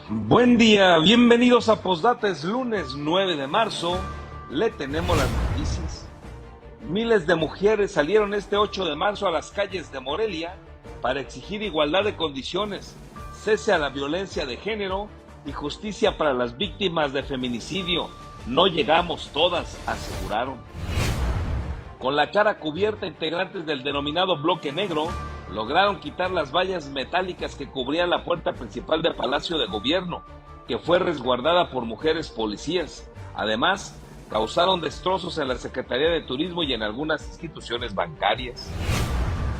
Buen día, bienvenidos a Postdata, es lunes 9 de marzo, le tenemos las noticias. Miles de mujeres salieron este 8 de marzo a las calles de Morelia para exigir igualdad de condiciones, cese a la violencia de género y justicia para las víctimas de feminicidio. No llegamos todas, aseguraron. Con la cara cubierta, integrantes del denominado Bloque Negro lograron quitar las vallas metálicas que cubrían la puerta principal del Palacio de Gobierno, que fue resguardada por mujeres policías. Además, causaron destrozos en la Secretaría de Turismo y en algunas instituciones bancarias.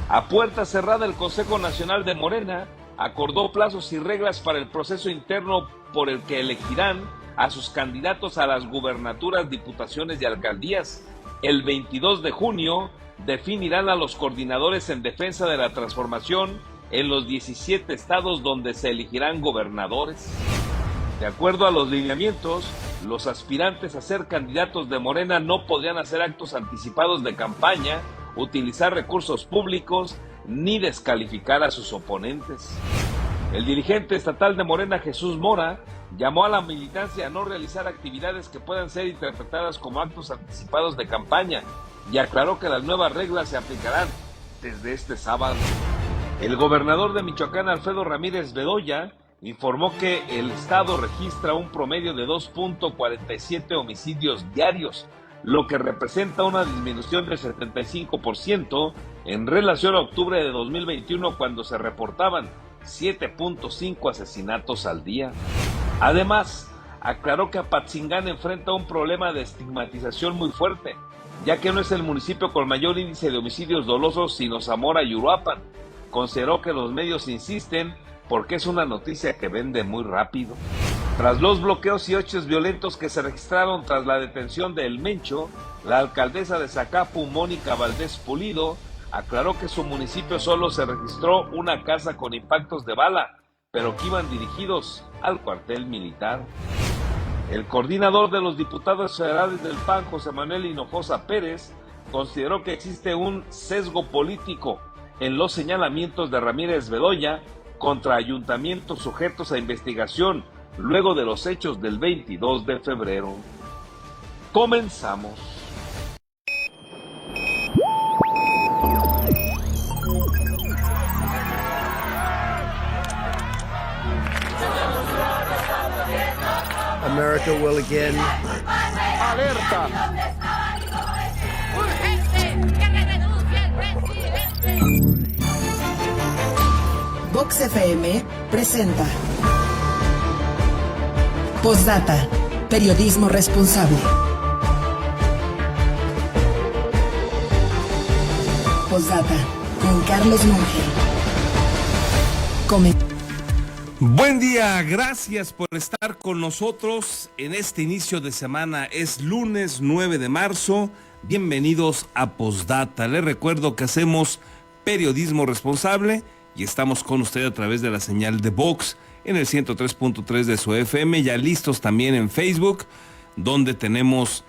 A puerta cerrada, el Consejo Nacional de Morena acordó plazos y reglas para el proceso interno por el que elegirán a sus candidatos a las gubernaturas, diputaciones y alcaldías. El 22 de junio definirán a los coordinadores en defensa de la transformación en los 17 estados donde se elegirán gobernadores. De acuerdo a los lineamientos, los aspirantes a ser candidatos de Morena no podrían hacer actos anticipados de campaña, utilizar recursos públicos, ni descalificar a sus oponentes. El dirigente estatal de Morena, Jesús Mora, llamó a la militancia a no realizar actividades que puedan ser interpretadas como actos anticipados de campaña y aclaró que las nuevas reglas se aplicarán desde este sábado. El gobernador de Michoacán, Alfredo Ramírez Bedoya, informó que el estado registra un promedio de 2.47 homicidios diarios, lo que representa una disminución del 75% en relación a octubre de 2021, cuando se reportaban 7.5 asesinatos al día. Además, aclaró que Apatzingán enfrenta un problema de estigmatización muy fuerte, ya que no es el municipio con mayor índice de homicidios dolosos, sino Zamora y Uruapan. Consideró que los medios insisten porque es una noticia que vende muy rápido. Tras los bloqueos y hechos violentos que se registraron tras la detención de El Mencho, la alcaldesa de Zacapu, Mónica Valdés Pulido, aclaró que su municipio solo se registró una casa con impactos de bala, pero que iban dirigidos al cuartel militar. El coordinador de los diputados federales del PAN, José Manuel Hinojosa Pérez, consideró que existe un sesgo político en los señalamientos de Ramírez Bedoya contra ayuntamientos sujetos a investigación luego de los hechos del 22 de febrero. Comenzamos. America will again. Alerta. Urgente, que renuncie el presidente. Vox FM presenta Postdata, periodismo responsable. Postdata con Carlos Monge. Buen día, gracias por estar con nosotros en este inicio de semana. Es lunes 9 de marzo. Bienvenidos a Postdata. Les recuerdo que hacemos periodismo responsable y estamos con usted a través de la señal de Vox en el 103.3 de su FM, ya listos también en Facebook, donde tenemos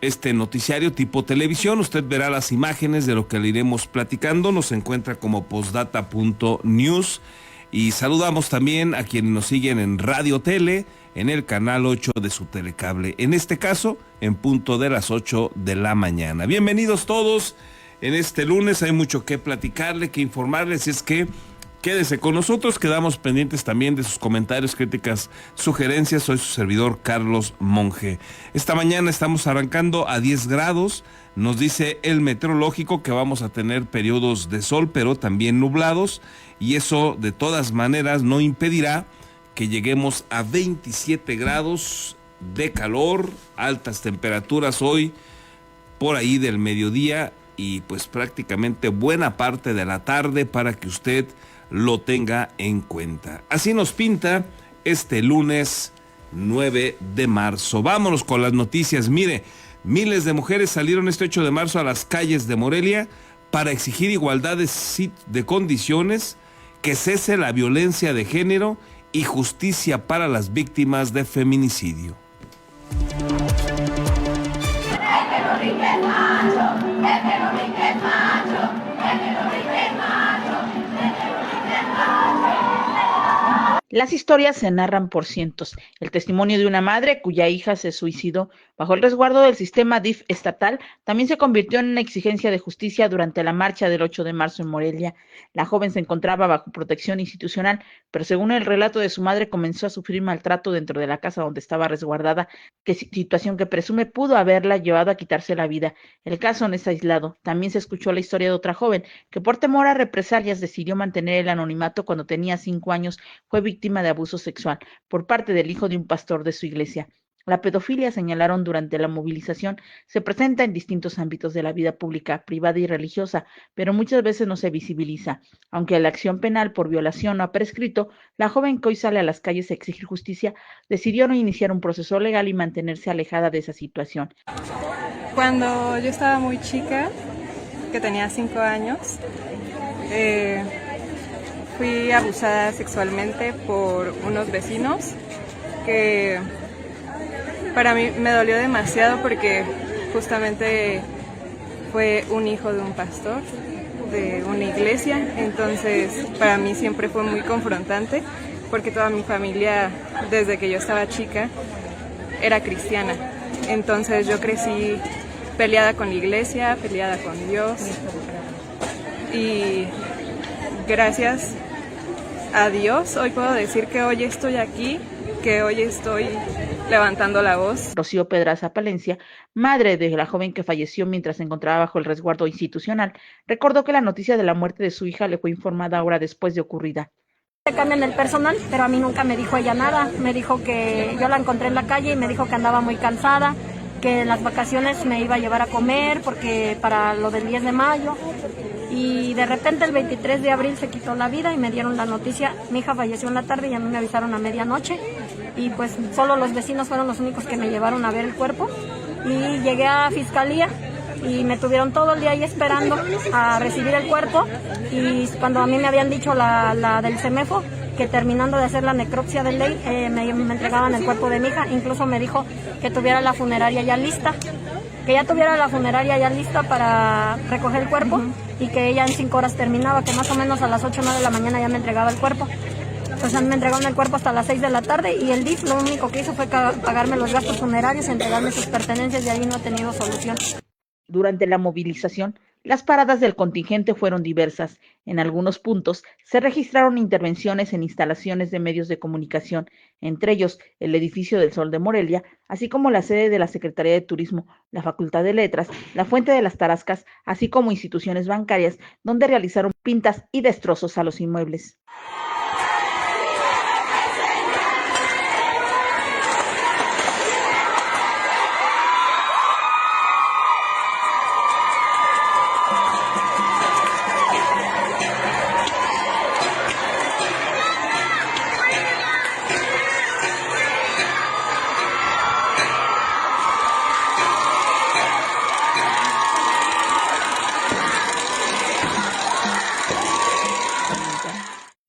este noticiario tipo televisión. Usted verá las imágenes de lo que le iremos platicando. Nos encuentra como postdata.news. Y saludamos también a quienes nos siguen en Radio Tele, en el canal 8 de su telecable. En este caso, en punto de las 8 de la mañana. Bienvenidos todos en este lunes. Hay mucho que platicarle, que informarles. Es que quédese con nosotros. Quedamos pendientes también de sus comentarios, críticas, sugerencias. Soy su servidor, Carlos Monge. Esta mañana estamos arrancando a 10 grados. Nos dice el meteorológico que vamos a tener periodos de sol, pero también nublados. Y eso, de todas maneras, no impedirá que lleguemos a 27 grados de calor, altas temperaturas hoy, por ahí del mediodía y pues prácticamente buena parte de la tarde para que usted lo tenga en cuenta. Así nos pinta este lunes 9 de marzo. Vámonos con las noticias. Mire, miles de mujeres salieron este 8 de marzo a las calles de Morelia para exigir igualdad de condiciones, que cese la violencia de género y justicia para las víctimas de feminicidio. Las historias se narran por cientos. El testimonio de una madre cuya hija se suicidó bajo el resguardo del sistema DIF estatal también se convirtió en una exigencia de justicia durante la marcha del 8 de marzo en Morelia. La joven se encontraba bajo protección institucional, pero según el relato de su madre comenzó a sufrir maltrato dentro de la casa donde estaba resguardada, situación que presume pudo haberla llevado a quitarse la vida. El caso no es aislado. También se escuchó la historia de otra joven que por temor a represalias decidió mantener el anonimato cuando tenía 5 años, fue víctima de abuso sexual por parte del hijo de un pastor de su iglesia. La pedofilia, señalaron durante la movilización, se presenta en distintos ámbitos de la vida pública, privada y religiosa, pero muchas veces no se visibiliza. Aunque la acción penal por violación no ha prescrito, la joven que hoy sale a las calles a exigir justicia decidió no iniciar un proceso legal y mantenerse alejada de esa situación. Cuando yo estaba muy chica, que tenía 5 años, fui abusada sexualmente por unos vecinos que para mí me dolió demasiado porque justamente fue un hijo de un pastor de una iglesia, entonces para mí siempre fue muy confrontante porque toda mi familia desde que yo estaba chica era cristiana, entonces yo crecí peleada con la iglesia, peleada con Dios y gracias a Dios hoy puedo decir que hoy estoy aquí, que hoy estoy levantando la voz. Rocío Pedraza Palencia, madre de la joven que falleció mientras se encontraba bajo el resguardo institucional, recordó que la noticia de la muerte de su hija le fue informada horas después de ocurrida. Cambian el personal, pero a mí nunca me dijo ella nada. Me dijo que yo la encontré en la calle y me dijo que andaba muy cansada, que en las vacaciones me iba a llevar a comer porque para lo del 10 de mayo. Y de repente el 23 de abril se quitó la vida y me dieron la noticia. Mi hija falleció en la tarde y a mí me avisaron a medianoche. Y pues solo los vecinos fueron los únicos que me llevaron a ver el cuerpo. Y llegué a fiscalía y me tuvieron todo el día ahí esperando a recibir el cuerpo. Y cuando a mí me habían dicho la del CEMEFO que terminando de hacer la necropsia de ley me entregaban el cuerpo de mi hija, incluso me dijo que tuviera la funeraria ya lista. Que ya tuviera la funeraria ya lista para recoger el cuerpo y que ella en 5 horas terminaba, que más o menos a las 8 o 9 de la mañana ya me entregaba el cuerpo. Pues a mí me entregaron el cuerpo hasta las 6 de la tarde y el DIF lo único que hizo fue pagarme los gastos funerarios, entregarme sus pertenencias y ahí no he tenido solución. Durante la movilización, las paradas del contingente fueron diversas. En algunos puntos se registraron intervenciones en instalaciones de medios de comunicación, entre ellos el edificio del Sol de Morelia, así como la sede de la Secretaría de Turismo, la Facultad de Letras, la Fuente de las Tarascas, así como instituciones bancarias, donde realizaron pintas y destrozos a los inmuebles.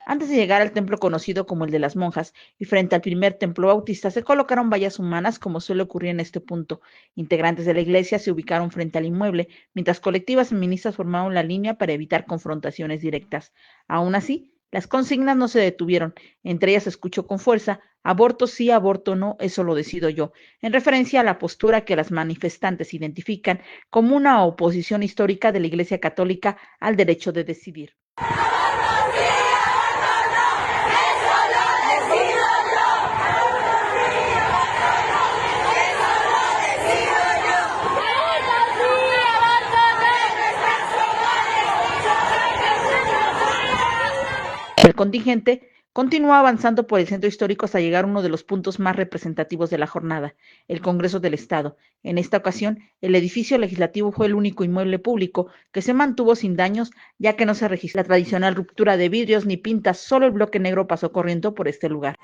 Antes de llegar al templo conocido como el de las monjas y frente al primer templo bautista se colocaron vallas humanas como suele ocurrir en este punto. Integrantes de la iglesia se ubicaron frente al inmueble, mientras colectivas feministas formaron la línea para evitar confrontaciones directas. Aún así, las consignas no se detuvieron. Entre ellas se escuchó con fuerza: aborto sí, aborto no, eso lo decido yo, en referencia a la postura que las manifestantes identifican como una oposición histórica de la Iglesia Católica al derecho de decidir. El contingente continuó avanzando por el centro histórico hasta llegar a uno de los puntos más representativos de la jornada, el Congreso del Estado. En esta ocasión, el edificio legislativo fue el único inmueble público que se mantuvo sin daños, ya que no se registró la tradicional ruptura de vidrios ni pintas, solo el bloque negro pasó corriendo por este lugar.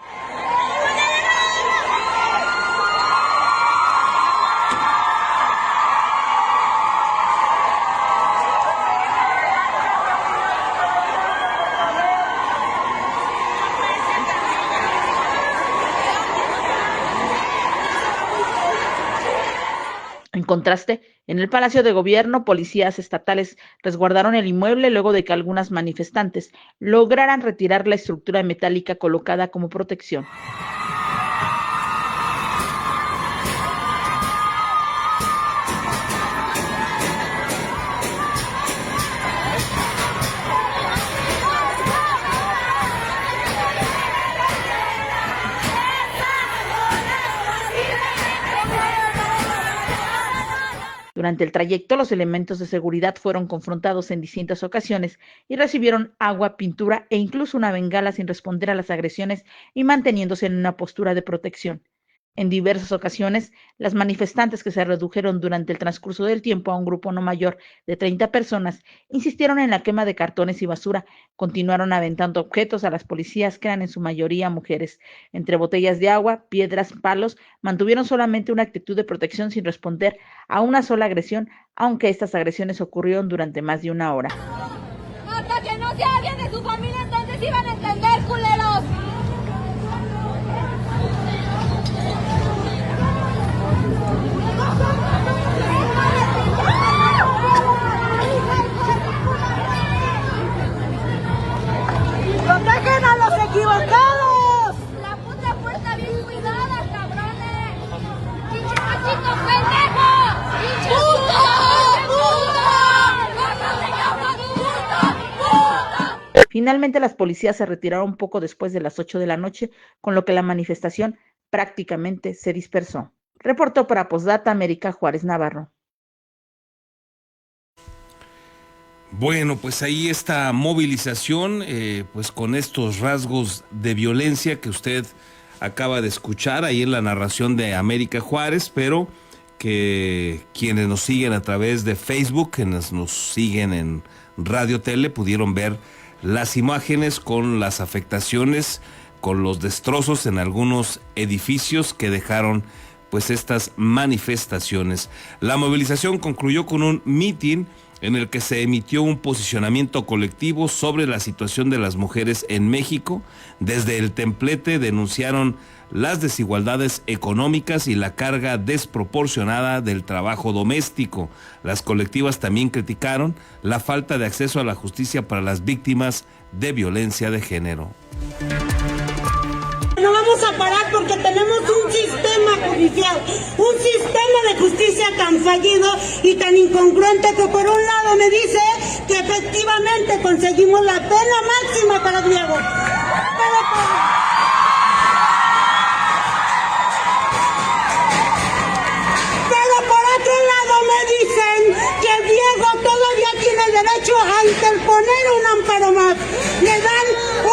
En contraste, En el Palacio de Gobierno, policías estatales resguardaron el inmueble luego de que algunas manifestantes lograran retirar la estructura metálica colocada como protección. Durante el trayecto, los elementos de seguridad fueron confrontados en distintas ocasiones y recibieron agua, pintura e incluso una bengala sin responder a las agresiones y manteniéndose en una postura de protección. En diversas ocasiones, las manifestantes, que se redujeron durante el transcurso del tiempo a un grupo no mayor de 30 personas, insistieron en la quema de cartones y basura, continuaron aventando objetos a las policías, que eran en su mayoría mujeres. Entre botellas de agua, piedras, palos, mantuvieron solamente una actitud de protección sin responder a una sola agresión, aunque estas agresiones ocurrieron durante más de una hora. Hasta que no sea alguien de su familia, entonces iban a entender, culeros. ¡Protegen a los equivocados! La puta puerta bien cuidada, cabrones. ¡Pinche machito pendejo! ¡Pinche puto! ¡Puto! Finalmente, las policías se retiraron poco después de las 8 de la noche, con lo que la manifestación prácticamente se dispersó. Reportó para Postdata América Juárez Navarro. Bueno, pues ahí esta movilización, pues con estos rasgos de violencia que usted acaba de escuchar ahí en la narración de América Juárez, pero que quienes nos siguen a través de Facebook, quienes nos siguen en Radio Tele, pudieron ver las imágenes con las afectaciones, con los destrozos en algunos edificios que dejaron pues estas manifestaciones. La movilización concluyó con un mitin en el que se emitió un posicionamiento colectivo sobre la situación de las mujeres en México. Desde el templete denunciaron las desigualdades económicas y la carga desproporcionada del trabajo doméstico. Las colectivas también criticaron la falta de acceso a la justicia para las víctimas de violencia de género. No vamos a parar porque tenemos un sistema judicial, un sistema de justicia tan fallido y tan incongruente que por un lado me dice que efectivamente conseguimos la pena máxima para Diego. Pero por otro lado me dicen que Diego todavía tiene derecho a interponer un amparo más. Le dan 8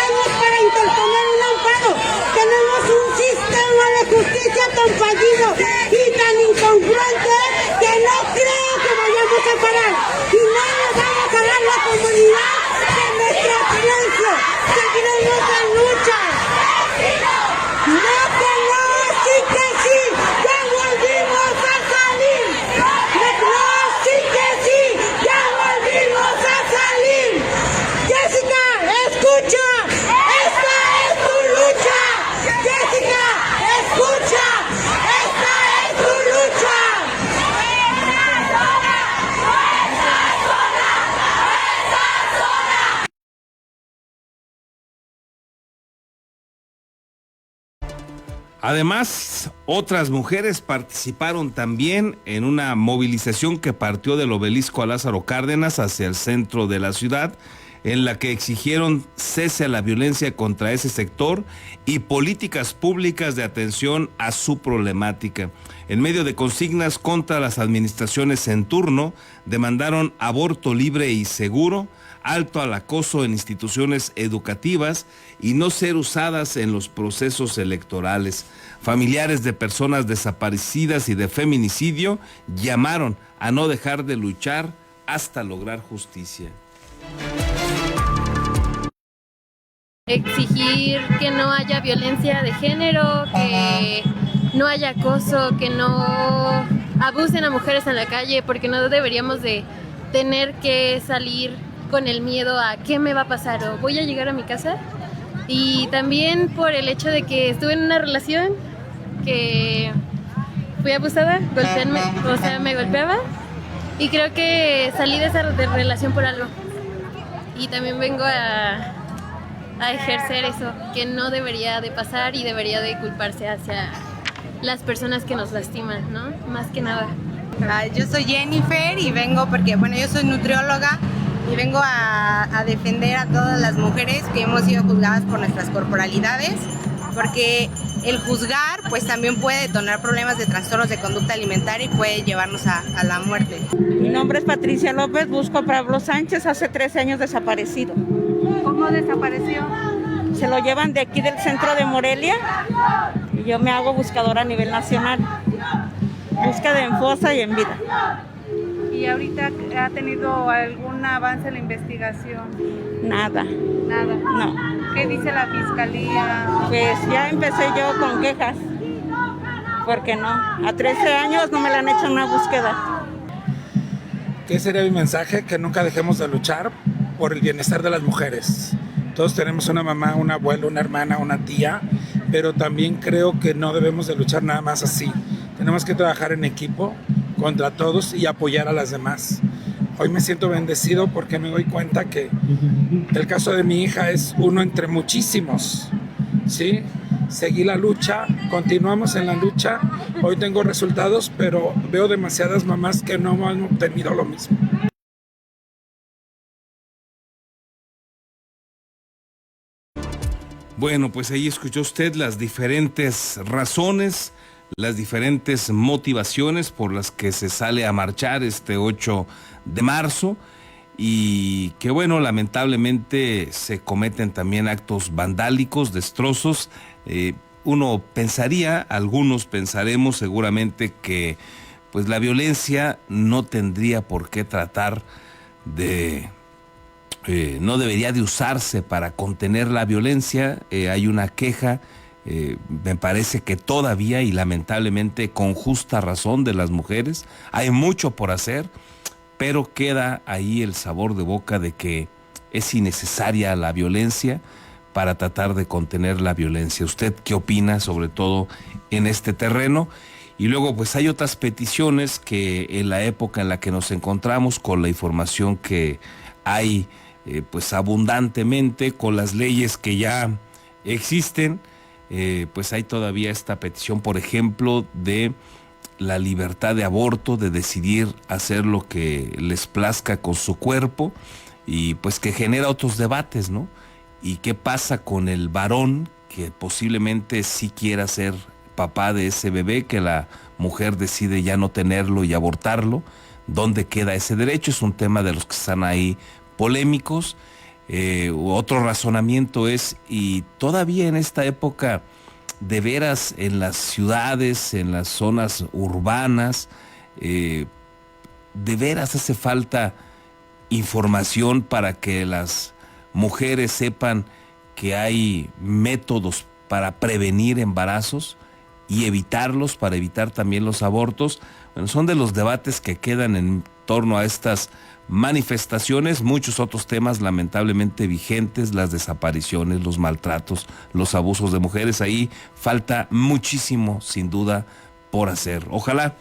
años para interponer un amparo. Tenemos un sistema de justicia tan fallido y tan incongruente que no creo que vayamos a parar. Y no nos vamos a dar la comunidad de nuestro silencio. Seguiremos en lucha. No que no, sí que sí. Ya volvimos a salir. No, sí que sí. Ya volvimos a salir. Jessica, escucha. Esta es tu lucha. Jessica, escucha. Esta es tu lucha. Además, otras mujeres participaron también en una movilización que partió del Obelisco a Lázaro Cárdenas hacia el centro de la ciudad, en la que exigieron cese a la violencia contra ese sector y políticas públicas de atención a su problemática. En medio de consignas contra las administraciones en turno, demandaron aborto libre y seguro, alto al acoso en instituciones educativas y no ser usadas en los procesos electorales. Familiares de personas desaparecidas y de feminicidio llamaron a no dejar de luchar hasta lograr justicia. Exigir que no haya violencia de género, que no haya acoso, que no abusen a mujeres en la calle, porque no deberíamos de tener que salir con el miedo a qué me va a pasar o voy a llegar a mi casa. Y también por el hecho de que estuve en una relación que fui abusada, me golpeaba y creo que salí de esa relación por algo. Y también vengo a ejercer eso, que no debería de pasar y debería de culparse hacia las personas que nos lastiman, ¿no? Más que nada. Yo soy Jennifer y vengo porque, bueno, yo soy nutrióloga y vengo a defender a todas las mujeres que hemos sido juzgadas por nuestras corporalidades, porque el juzgar pues también puede detonar problemas de trastornos de conducta alimentaria y puede llevarnos a la muerte. Mi nombre es Patricia López, busco a Pablo Sánchez, hace 13 años desaparecido. ¿Cómo desapareció? Se lo llevan de aquí del centro de Morelia y yo me hago buscadora a nivel nacional. Búsqueda en fosa y en vida. ¿Y ahorita ha tenido algún avance en la investigación? Nada. Nada. No. ¿Qué dice la fiscalía? Pues ya empecé yo con quejas. Porque no, a 13 años no me la han hecho una búsqueda. ¿Qué sería mi mensaje? Que nunca dejemos de luchar por el bienestar de las mujeres. Todos tenemos una mamá, un abuelo, una hermana, una tía, pero también creo que no debemos de luchar nada más así. Tenemos que trabajar en equipo contra todos y apoyar a las demás. Hoy me siento bendecido porque me doy cuenta que el caso de mi hija es uno entre muchísimos, ¿sí? Seguí la lucha, continuamos en la lucha. Hoy tengo resultados, pero veo demasiadas mamás que no han obtenido lo mismo. Bueno, pues ahí escuchó usted las diferentes razones, las diferentes motivaciones por las que se sale a marchar este 8 de marzo y que bueno, lamentablemente se cometen también actos vandálicos, destrozos. Uno pensaría, algunos pensaremos seguramente que pues la violencia no tendría por qué tratar de... no debería de usarse para contener la violencia. Hay una queja, me parece que todavía y lamentablemente con justa razón de las mujeres. Hay mucho por hacer, pero queda ahí el sabor de boca de que es innecesaria la violencia para tratar de contener la violencia. ¿Usted qué opina, sobre todo en este terreno? Y luego pues hay otras peticiones que en la época en la que nos encontramos, con la información que hay pues abundantemente, con las leyes que ya existen, pues hay todavía esta petición, por ejemplo, de la libertad de aborto, de decidir hacer lo que les plazca con su cuerpo, y pues que genera otros debates, ¿no? ¿Y qué pasa con el varón que posiblemente sí quiera ser papá de ese bebé, que la mujer decide ya no tenerlo y abortarlo? ¿Dónde queda ese derecho? Es un tema de los que están ahí polémicos. Otro razonamiento es, y todavía en esta época, de veras en las ciudades, en las zonas urbanas, de veras hace falta información para que las mujeres sepan que hay métodos para prevenir embarazos y evitarlos, para evitar también los abortos. Bueno, son de los debates que quedan en torno a estas manifestaciones, muchos otros temas lamentablemente vigentes, las desapariciones, los maltratos, los abusos de mujeres. Ahí falta muchísimo, sin duda, por hacer. Ojalá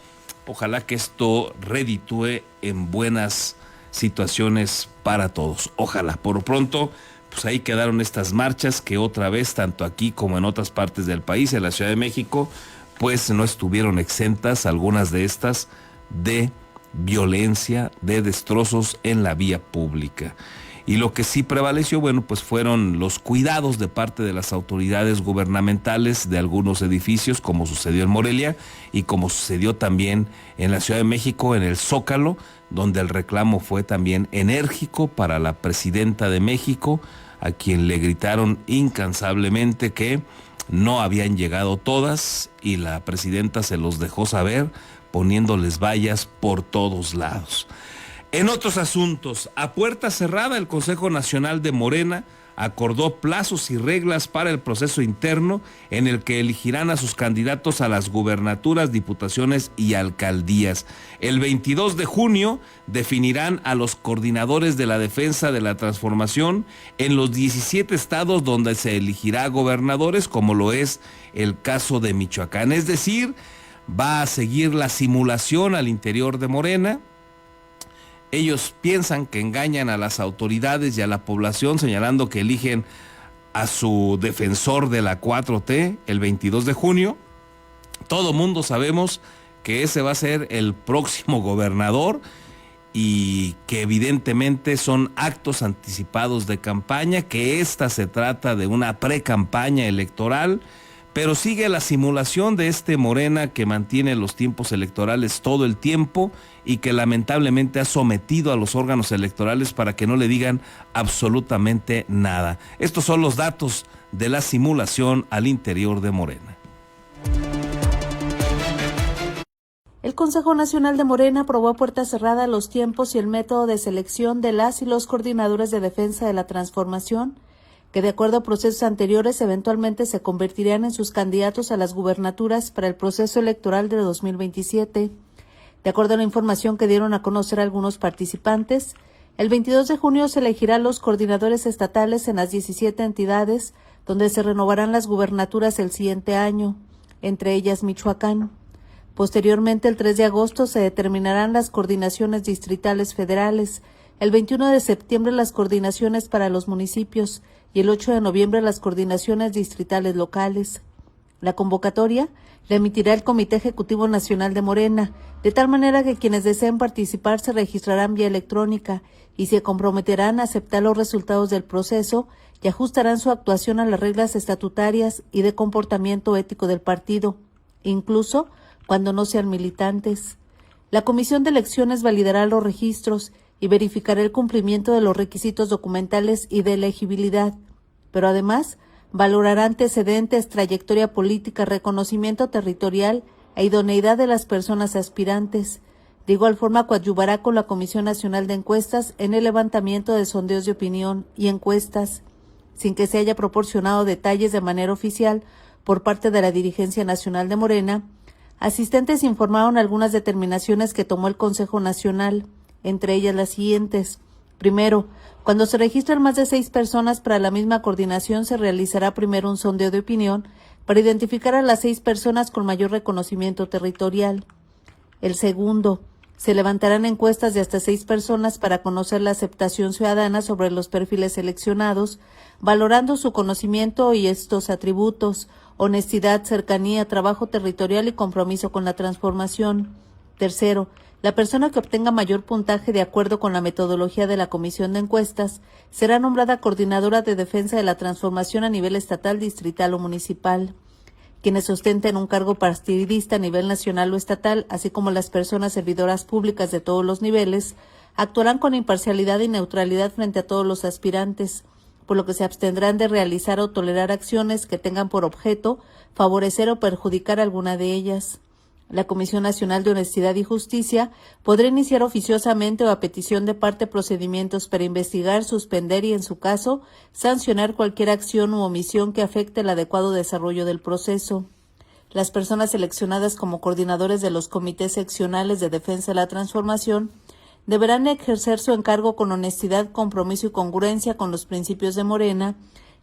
que esto reditúe en buenas situaciones para todos. Ojalá. Por lo pronto, pues ahí quedaron estas marchas que otra vez, tanto aquí como en otras partes del país, en la Ciudad de México, pues no estuvieron exentas, algunas de estas, de violencia, de destrozos en la vía pública. Y lo que sí prevaleció, bueno, pues fueron los cuidados de parte de las autoridades gubernamentales de algunos edificios, como sucedió en Morelia y como sucedió también en la Ciudad de México, en el Zócalo, donde el reclamo fue también enérgico para la presidenta de México, a quien le gritaron incansablemente que no habían llegado todas, y la presidenta se los dejó saber poniéndoles vallas por todos lados. En otros asuntos, a puerta cerrada, el Consejo Nacional de Morena acordó plazos y reglas para el proceso interno en el que elegirán a sus candidatos a las gubernaturas, diputaciones y alcaldías. El 22 de junio definirán a los coordinadores de la defensa de la transformación en los 17 estados donde se elegirá gobernadores, como lo es el caso de Michoacán. Es decir, va a seguir la simulación al interior de Morena. Ellos piensan que engañan a las autoridades y a la población señalando que eligen a su defensor de la 4T el 22 de junio. Todo mundo sabemos que ese va a ser el próximo gobernador y que evidentemente son actos anticipados de campaña, que esta se trata de una pre-campaña electoral, pero sigue la simulación de este Morena que mantiene los tiempos electorales todo el tiempo y que lamentablemente ha sometido a los órganos electorales para que no le digan absolutamente nada. Estos son los datos de la simulación al interior de Morena. El Consejo Nacional de Morena aprobó a puerta cerrada los tiempos y el método de selección de las y los coordinadores de defensa de la transformación, que de acuerdo a procesos anteriores eventualmente se convertirían en sus candidatos a las gubernaturas para el proceso electoral de 2027. De acuerdo a la información que dieron a conocer algunos participantes, el 22 de junio se elegirán los coordinadores estatales en las 17 entidades donde se renovarán las gubernaturas el siguiente año, entre ellas Michoacán. Posteriormente, el 3 de agosto se determinarán las coordinaciones distritales federales, el 21 de septiembre las coordinaciones para los municipios y el 8 de noviembre las coordinaciones distritales locales. La convocatoria la emitirá el Comité Ejecutivo Nacional de Morena, de tal manera que quienes deseen participar se registrarán vía electrónica y se comprometerán a aceptar los resultados del proceso y ajustarán su actuación a las reglas estatutarias y de comportamiento ético del partido, incluso cuando no sean militantes. La Comisión de Elecciones validará los registros y verificará el cumplimiento de los requisitos documentales y de elegibilidad, pero además valorará antecedentes, trayectoria política, reconocimiento territorial e idoneidad de las personas aspirantes. De igual forma, coadyuvará con la Comisión Nacional de Encuestas en el levantamiento de sondeos de opinión y encuestas, sin que se haya proporcionado detalles de manera oficial por parte de la dirigencia nacional de Morena. Asistentes informaron algunas determinaciones que tomó el Consejo Nacional, entre ellas las siguientes. Primero, cuando se registran más de 6 personas para la misma coordinación, se realizará primero un sondeo de opinión para identificar a las 6 personas con mayor reconocimiento territorial. El segundo, se levantarán encuestas de hasta 6 personas para conocer la aceptación ciudadana sobre los perfiles seleccionados, valorando su conocimiento y estos atributos: honestidad, cercanía, trabajo territorial y compromiso con la transformación. Tercero, la persona que obtenga mayor puntaje de acuerdo con la metodología de la Comisión de Encuestas será nombrada coordinadora de defensa de la transformación a nivel estatal, distrital o municipal. Quienes ostenten un cargo partidista a nivel nacional o estatal, así como las personas servidoras públicas de todos los niveles, actuarán con imparcialidad y neutralidad frente a todos los aspirantes, por lo que se abstendrán de realizar o tolerar acciones que tengan por objeto favorecer o perjudicar alguna de ellas. La Comisión Nacional de Honestidad y Justicia podrá iniciar oficiosamente o a petición de parte procedimientos para investigar, suspender y, en su caso, sancionar cualquier acción u omisión que afecte el adecuado desarrollo del proceso. Las personas seleccionadas como coordinadores de los comités seccionales de defensa de la transformación deberán ejercer su encargo con honestidad, compromiso y congruencia con los principios de Morena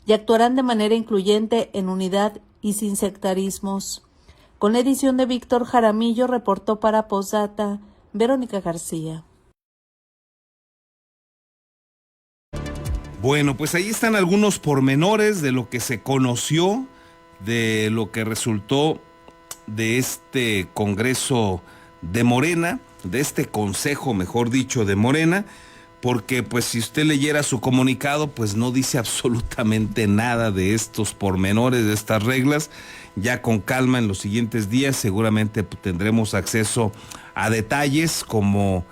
y actuarán de manera incluyente, en unidad y sin sectarismos. Con la edición de Víctor Jaramillo, reportó para Postdata Verónica García. Bueno, pues ahí están algunos pormenores de lo que se conoció, de lo que resultó de este Congreso de Morena, de este Consejo, mejor dicho, de Morena, porque pues si usted leyera su comunicado, pues no dice absolutamente nada de estos pormenores, de estas reglas. Ya con calma en los siguientes días seguramente tendremos acceso a detalles como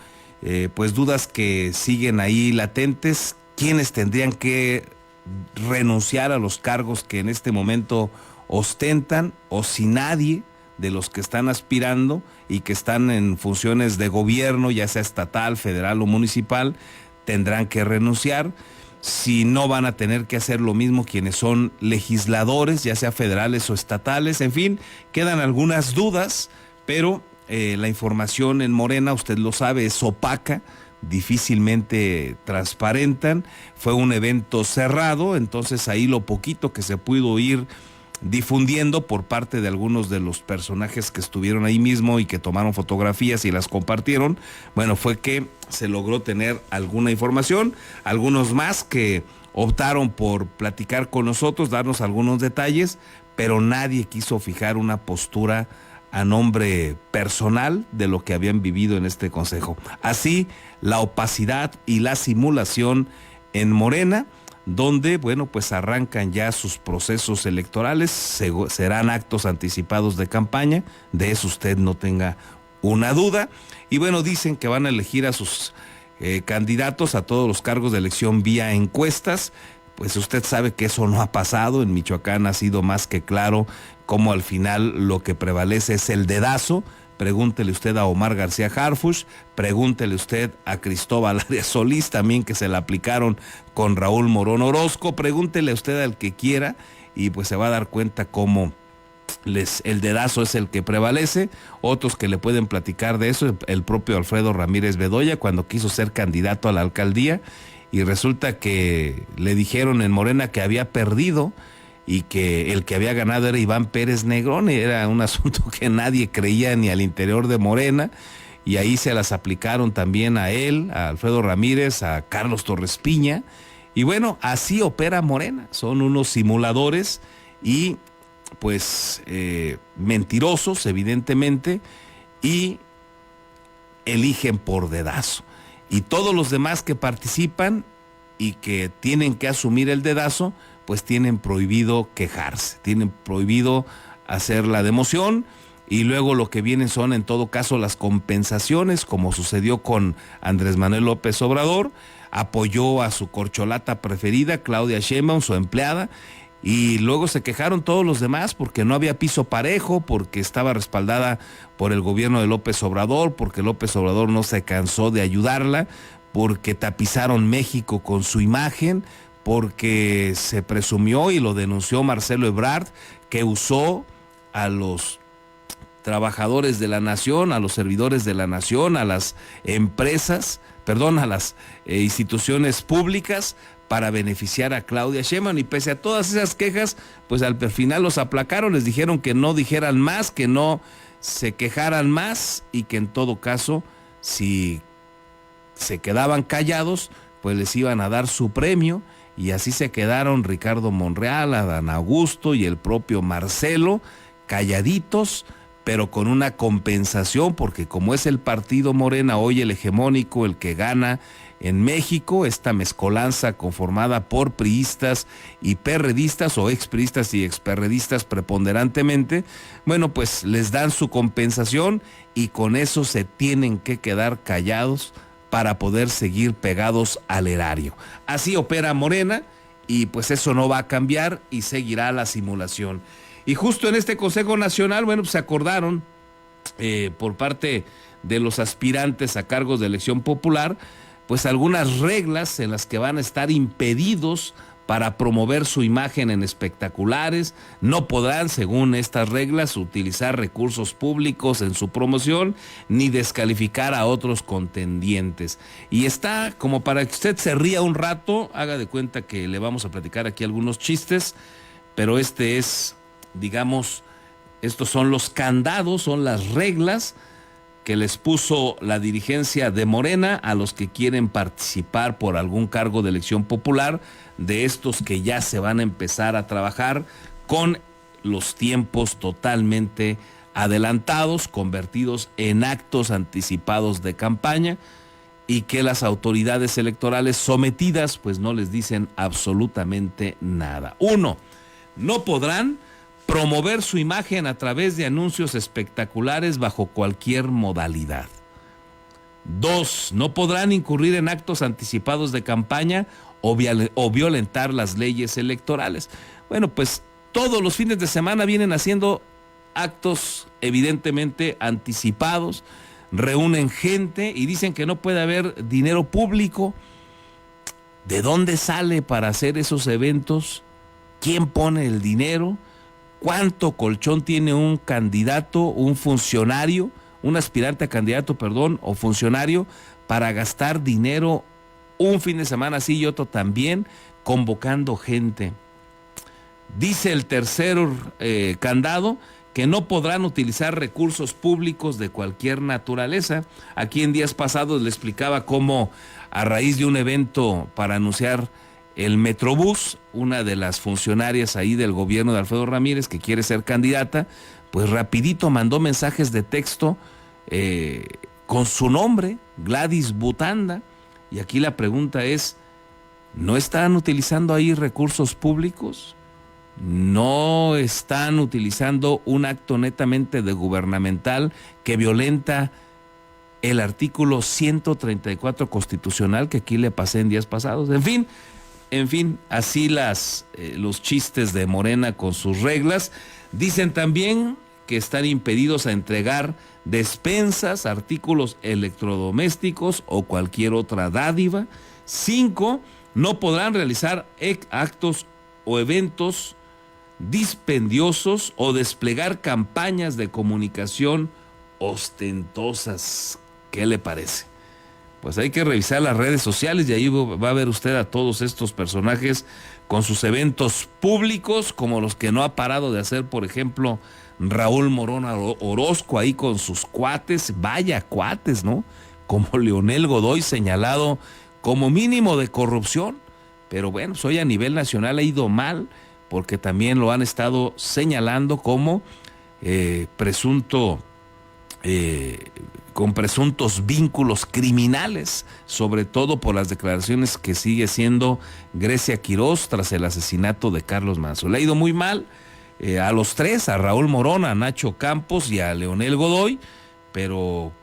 pues dudas que siguen ahí latentes, quiénes tendrían que renunciar a los cargos que en este momento ostentan, o si nadie de los que están aspirando y que están en funciones de gobierno, ya sea estatal, federal o municipal, tendrán que renunciar. Si no, van a tener que hacer lo mismo quienes son legisladores, ya sea federales o estatales. En fin, quedan algunas dudas, pero la información en Morena, usted lo sabe, es opaca, difícilmente transparentan. Fue un evento cerrado, entonces ahí lo poquito que se pudo oír difundiendo por parte de algunos de los personajes que estuvieron ahí mismo y que tomaron fotografías y las compartieron, bueno, fue que se logró tener alguna información, algunos más que optaron por platicar con nosotros, darnos algunos detalles, pero nadie quiso fijar una postura a nombre personal de lo que habían vivido en este consejo. Así, la opacidad y la simulación en Morena, donde, bueno, pues arrancan ya sus procesos electorales, serán actos anticipados de campaña, de eso usted no tenga una duda, y bueno, dicen que van a elegir a sus candidatos a todos los cargos de elección vía encuestas. Pues usted sabe que eso no ha pasado, en Michoacán ha sido más que claro cómo al final lo que prevalece es el dedazo. Pregúntele usted a Omar García Harfuch, pregúntele usted a Cristóbal Arias Solís, también que se la aplicaron con Raúl Morón Orozco, pregúntele usted al que quiera y pues se va a dar cuenta cómo el dedazo es el que prevalece. Otros que le pueden platicar de eso, el propio Alfredo Ramírez Bedoya, cuando quiso ser candidato a la alcaldía, y resulta que le dijeron en Morena que había perdido y que el que había ganado era Iván Pérez Negrón, y era un asunto que nadie creía ni al interior de Morena, y ahí se las aplicaron también a él, a Alfredo Ramírez, a Carlos Torres Piña, y bueno, así opera Morena, son unos simuladores y pues mentirosos evidentemente, y eligen por dedazo. Y todos los demás que participan y que tienen que asumir el dedazo, pues tienen prohibido quejarse, tienen prohibido hacer la democión, y luego lo que vienen son en todo caso las compensaciones, como sucedió con Andrés Manuel López Obrador. Apoyó a su corcholata preferida, Claudia Sheinbaum, su empleada, y luego se quejaron todos los demás porque no había piso parejo, porque estaba respaldada por el gobierno de López Obrador, porque López Obrador no se cansó de ayudarla, porque tapizaron México con su imagen, porque se presumió y lo denunció Marcelo Ebrard, que usó a los trabajadores de la nación, a los servidores de la nación, a las empresas, a las instituciones públicas para beneficiar a Claudia Sheinbaum, y pese a todas esas quejas, pues al final los aplacaron, les dijeron que no dijeran más, que no se quejaran más, y que en todo caso, si se quedaban callados, pues les iban a dar su premio, y así se quedaron Ricardo Monreal, Adán Augusto y el propio Marcelo, calladitos, pero con una compensación, porque como es el partido Morena hoy el hegemónico, el que gana en México, esta mezcolanza conformada por priistas y perredistas, o expriistas y experredistas preponderantemente, bueno, pues les dan su compensación y con eso se tienen que quedar callados para poder seguir pegados al erario. Así opera Morena, y pues eso no va a cambiar y seguirá la simulación. Y justo en este Consejo Nacional, bueno, pues se acordaron por parte de los aspirantes a cargos de elección popular, pues algunas reglas en las que van a estar impedidos para promover su imagen en espectaculares. No podrán, según estas reglas, utilizar recursos públicos en su promoción, ni descalificar a otros contendientes. Y está como para que usted se ría un rato, haga de cuenta que le vamos a platicar aquí algunos chistes, pero digamos, estos son los candados, son las reglas que les puso la dirigencia de Morena a los que quieren participar por algún cargo de elección popular, de estos que ya se van a empezar a trabajar con los tiempos totalmente adelantados, convertidos en actos anticipados de campaña, y que las autoridades electorales sometidas pues no les dicen absolutamente nada. 1. No podrán promover su imagen a través de anuncios espectaculares bajo cualquier modalidad. 2. No podrán incurrir en actos anticipados de campaña o violentar las leyes electorales. Bueno, pues todos los fines de semana vienen haciendo actos evidentemente anticipados, reúnen gente y dicen que no puede haber dinero público. ¿De dónde sale para hacer esos eventos? ¿Quién pone el dinero? ¿Cuánto colchón tiene un candidato, un funcionario, un aspirante a candidato, o funcionario, para gastar dinero un fin de semana así y otro también, convocando gente? Dice el tercer candado que no podrán utilizar recursos públicos de cualquier naturaleza. Aquí en días pasados le explicaba cómo, a raíz de un evento para anunciar el Metrobús, una de las funcionarias ahí del gobierno de Alfredo Ramírez, que quiere ser candidata, pues rapidito mandó mensajes de texto con su nombre, Gladys Butanda. Y aquí la pregunta es, ¿no están utilizando ahí recursos públicos? ¿No están utilizando un acto netamente de gubernamental que violenta el artículo 134 constitucional que aquí le pasé en días pasados? En fin, así los chistes de Morena con sus reglas. Dicen también que están impedidos a entregar despensas, artículos electrodomésticos o cualquier otra dádiva. 5, no podrán realizar actos o eventos dispendiosos o desplegar campañas de comunicación ostentosas. ¿Qué le parece? Pues hay que revisar las redes sociales y ahí va a ver usted a todos estos personajes con sus eventos públicos, como los que no ha parado de hacer, por ejemplo, Raúl Morón Orozco ahí con sus cuates, vaya cuates, ¿no? Como Leonel Godoy, señalado como mínimo de corrupción, pero bueno, pues hoy a nivel nacional ha ido mal, porque también lo han estado señalando como con presuntos vínculos criminales, sobre todo por las declaraciones que sigue haciendo Grecia Quirós tras el asesinato de Carlos Manso. Le ha ido muy mal a los tres, a Raúl Morón, a Nacho Campos y a Leonel Godoy, pero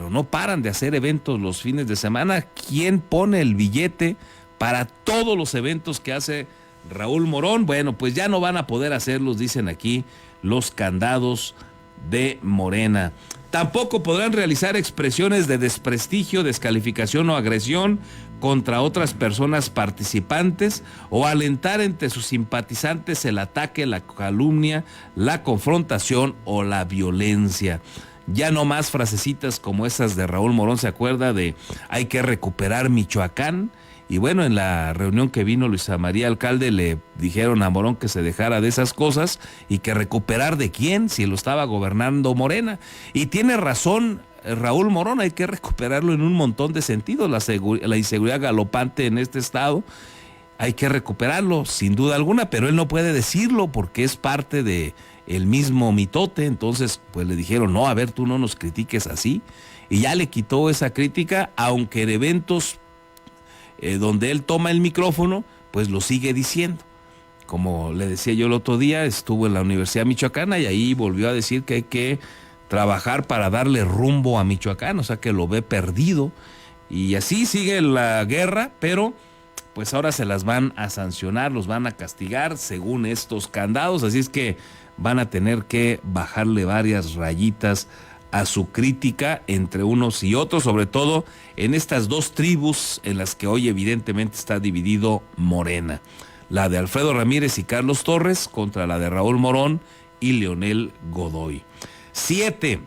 no paran de hacer eventos los fines de semana. ¿Quién pone el billete para todos los eventos que hace Raúl Morón? Bueno, pues ya no van a poder hacerlos, dicen aquí los candados de Morena. Tampoco podrán realizar expresiones de desprestigio, descalificación o agresión contra otras personas participantes o alentar entre sus simpatizantes el ataque, la calumnia, la confrontación o la violencia. Ya no más frasecitas como esas de Raúl Morón, ¿se acuerda de hay que recuperar Michoacán? Y bueno, en la reunión que vino Luisa María Alcalde le dijeron a Morón que se dejara de esas cosas y que recuperar de quién, si lo estaba gobernando Morena. Y tiene razón Raúl Morón, hay que recuperarlo en un montón de sentidos. La inseguridad galopante en este estado, hay que recuperarlo sin duda alguna, pero él no puede decirlo porque es parte de el mismo mitote. Entonces pues le dijeron, no, a ver, tú no nos critiques así. Y ya le quitó esa crítica, aunque en eventos donde él toma el micrófono, pues lo sigue diciendo. Como le decía yo el otro día, estuvo en la Universidad Michoacana y ahí volvió a decir que hay que trabajar para darle rumbo a Michoacán, o sea que lo ve perdido. Y así sigue la guerra, pero pues ahora se las van a sancionar, los van a castigar según estos candados, así es que van a tener que bajarle varias rayitas a su crítica entre unos y otros, sobre todo en estas dos tribus en las que hoy evidentemente está dividido Morena. La de Alfredo Ramírez y Carlos Torres contra la de Raúl Morón y Leonel Godoy. 7.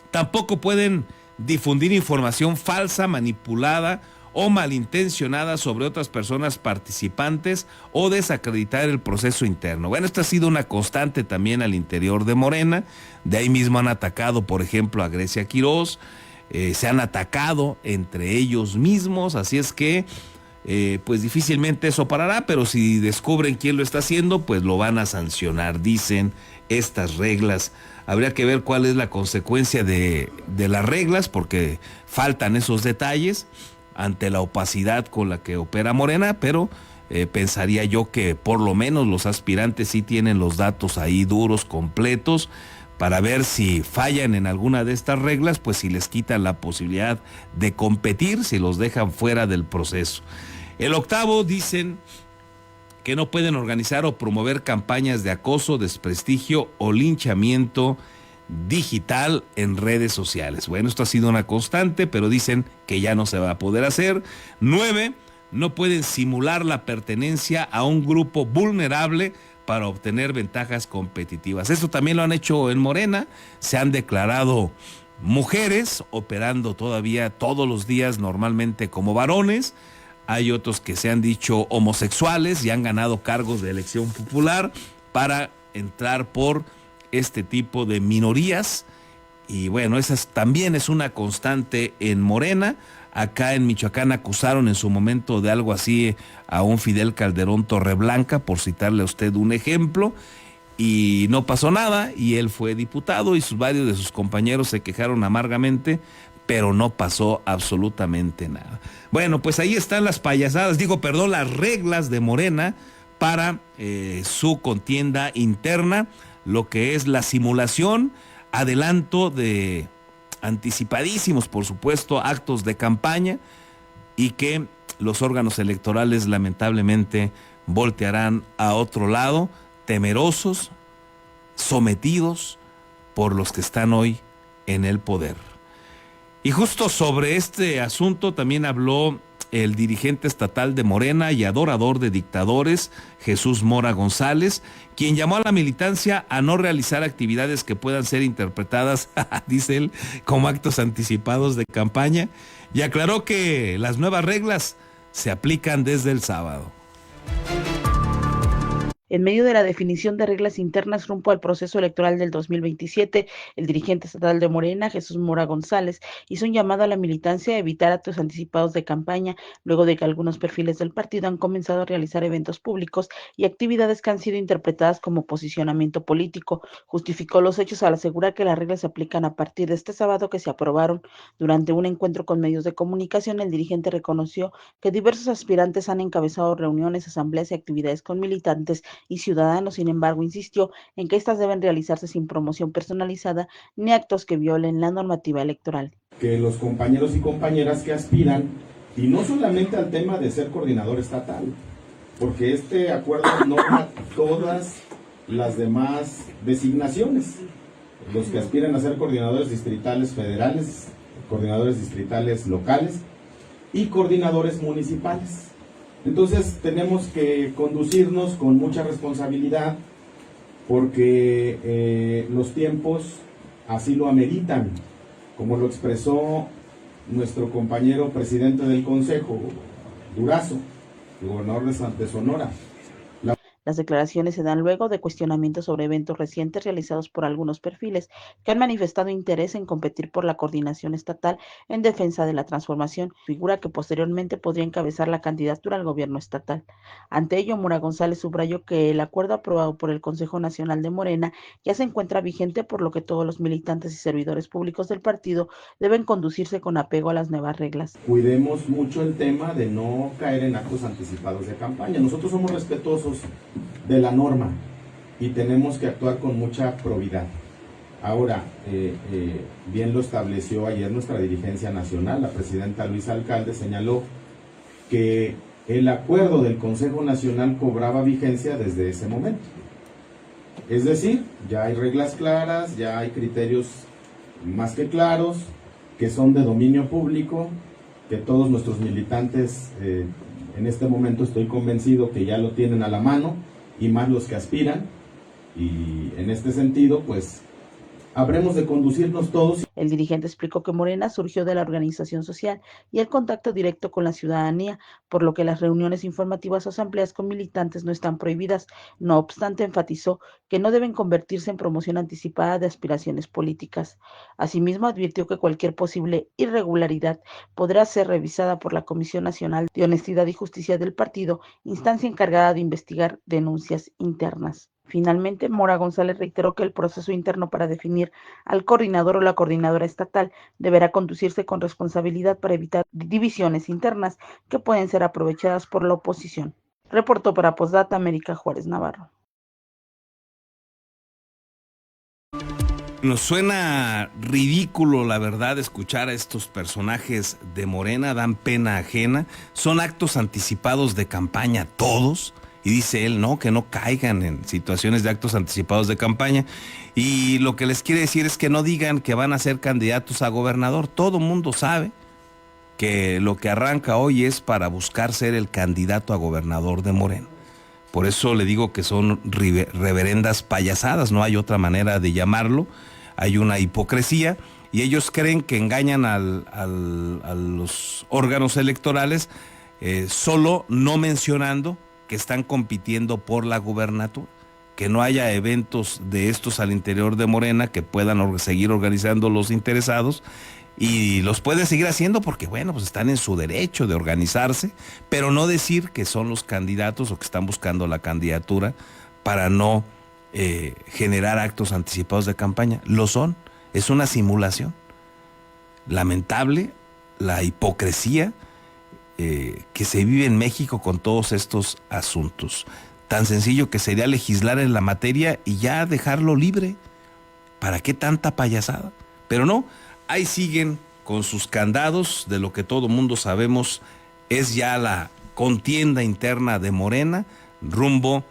Tampoco pueden difundir información falsa, manipulada o malintencionada sobre otras personas participantes o desacreditar el proceso interno. Bueno, esta ha sido una constante también al interior de Morena. De ahí mismo han atacado, por ejemplo, a Grecia Quirós, se han atacado entre ellos mismos, así es que pues difícilmente eso parará, pero si descubren quién lo está haciendo, pues lo van a sancionar, dicen estas reglas. Habría que ver cuál es la consecuencia de las reglas, porque faltan esos detalles ante la opacidad con la que opera Morena, pero pensaría yo que por lo menos los aspirantes sí tienen los datos ahí duros, completos, para ver si fallan en alguna de estas reglas, pues si les quitan la posibilidad de competir, si los dejan fuera del proceso. El 8, dicen que no pueden organizar o promover campañas de acoso, desprestigio o linchamiento digital en redes sociales. Bueno, esto ha sido una constante, pero dicen que ya no se va a poder hacer. 9, no pueden simular la pertenencia a un grupo vulnerable para obtener ventajas competitivas. Esto también lo han hecho en Morena, se han declarado mujeres, operando todavía todos los días normalmente como varones, hay otros que se han dicho homosexuales y han ganado cargos de elección popular para entrar por este tipo de minorías. Y bueno, esa también es una constante en Morena. Acá en Michoacán acusaron en su momento de algo así a un Fidel Calderón Torreblanca, por citarle a usted un ejemplo, y no pasó nada, y él fue diputado y varios de sus compañeros se quejaron amargamente, pero no pasó absolutamente nada. Bueno, pues ahí están las payasadas, las reglas de Morena para su contienda interna, lo que es la simulación, adelanto de anticipadísimos, por supuesto, actos de campaña, y que los órganos electorales lamentablemente voltearán a otro lado, temerosos, sometidos por los que están hoy en el poder. Y justo sobre este asunto también habló el dirigente estatal de Morena y adorador de dictadores, Jesús Mora González, quien llamó a la militancia a no realizar actividades que puedan ser interpretadas, dice él, como actos anticipados de campaña, y aclaró que las nuevas reglas se aplican desde el sábado. En medio de la definición de reglas internas rumbo al proceso electoral del 2027, el dirigente estatal de Morena, Jesús Mora González, hizo un llamado a la militancia a evitar actos anticipados de campaña, luego de que algunos perfiles del partido han comenzado a realizar eventos públicos y actividades que han sido interpretadas como posicionamiento político. Justificó los hechos al asegurar que las reglas se aplican a partir de este sábado que se aprobaron. Durante un encuentro con medios de comunicación, el dirigente reconoció que diversos aspirantes han encabezado reuniones, asambleas y actividades con militantes y ciudadanos. Sin embargo, insistió en que estas deben realizarse sin promoción personalizada ni actos que violen la normativa electoral. Que los compañeros y compañeras que aspiran, y no solamente al tema de ser coordinador estatal, porque este acuerdo norma todas las demás designaciones, los que aspiran a ser coordinadores distritales federales, coordinadores distritales locales y coordinadores municipales. Entonces tenemos que conducirnos con mucha responsabilidad porque los tiempos así lo ameritan, como lo expresó nuestro compañero presidente del Consejo, Durazo, el gobernador de Sonora. Las declaraciones se dan luego de cuestionamientos sobre eventos recientes realizados por algunos perfiles que han manifestado interés en competir por la coordinación estatal en defensa de la transformación, figura que posteriormente podría encabezar la candidatura al gobierno estatal. Ante ello, Mora González subrayó que el acuerdo aprobado por el Consejo Nacional de Morena ya se encuentra vigente, por lo que todos los militantes y servidores públicos del partido deben conducirse con apego a las nuevas reglas. Cuidemos mucho el tema de no caer en actos anticipados de campaña. Nosotros somos respetuosos de la norma y tenemos que actuar con mucha probidad. Ahora, bien lo estableció ayer nuestra dirigencia nacional, la presidenta Luisa Alcalde señaló que el acuerdo del Consejo Nacional cobraba vigencia desde ese momento. Es decir, ya hay reglas claras, ya hay criterios más que claros, que son de dominio público, que todos nuestros militantes en este momento estoy convencido que ya lo tienen a la mano, y más los que aspiran, y en este sentido pues habremos de conducirnos todos. El dirigente explicó que Morena surgió de la organización social y el contacto directo con la ciudadanía, por lo que las reuniones informativas o asambleas con militantes no están prohibidas. No obstante, enfatizó que no deben convertirse en promoción anticipada de aspiraciones políticas. Asimismo, advirtió que cualquier posible irregularidad podrá ser revisada por la Comisión Nacional de Honestidad y Justicia del partido, instancia encargada de investigar denuncias internas. Finalmente, Mora González reiteró que el proceso interno para definir al coordinador o la coordinadora estatal deberá conducirse con responsabilidad para evitar divisiones internas que pueden ser aprovechadas por la oposición. Reportó para Postdata América Juárez Navarro. Nos suena ridículo, la verdad, escuchar a estos personajes de Morena, dan pena ajena, son actos anticipados de campaña todos. Y dice él, no, que no caigan en situaciones de actos anticipados de campaña. Y lo que les quiere decir es que no digan que van a ser candidatos a gobernador. Todo mundo sabe que lo que arranca hoy es para buscar ser el candidato a gobernador de Morena. Por eso le digo que son reverendas payasadas, no hay otra manera de llamarlo. Hay una hipocresía y ellos creen que engañan a los órganos electorales solo no mencionando que están compitiendo por la gubernatura, que no haya eventos de estos al interior de Morena que puedan seguir organizando los interesados, y los pueden seguir haciendo porque, bueno, pues están en su derecho de organizarse, pero no decir que son los candidatos o que están buscando la candidatura para no generar actos anticipados de campaña. Lo son, es una simulación. Lamentable la hipocresía que se vive en México con todos estos asuntos. Tan sencillo que sería legislar en la materia y ya dejarlo libre. ¿Para qué tanta payasada? Pero no, ahí siguen con sus candados de lo que todo mundo sabemos es ya la contienda interna de Morena rumbo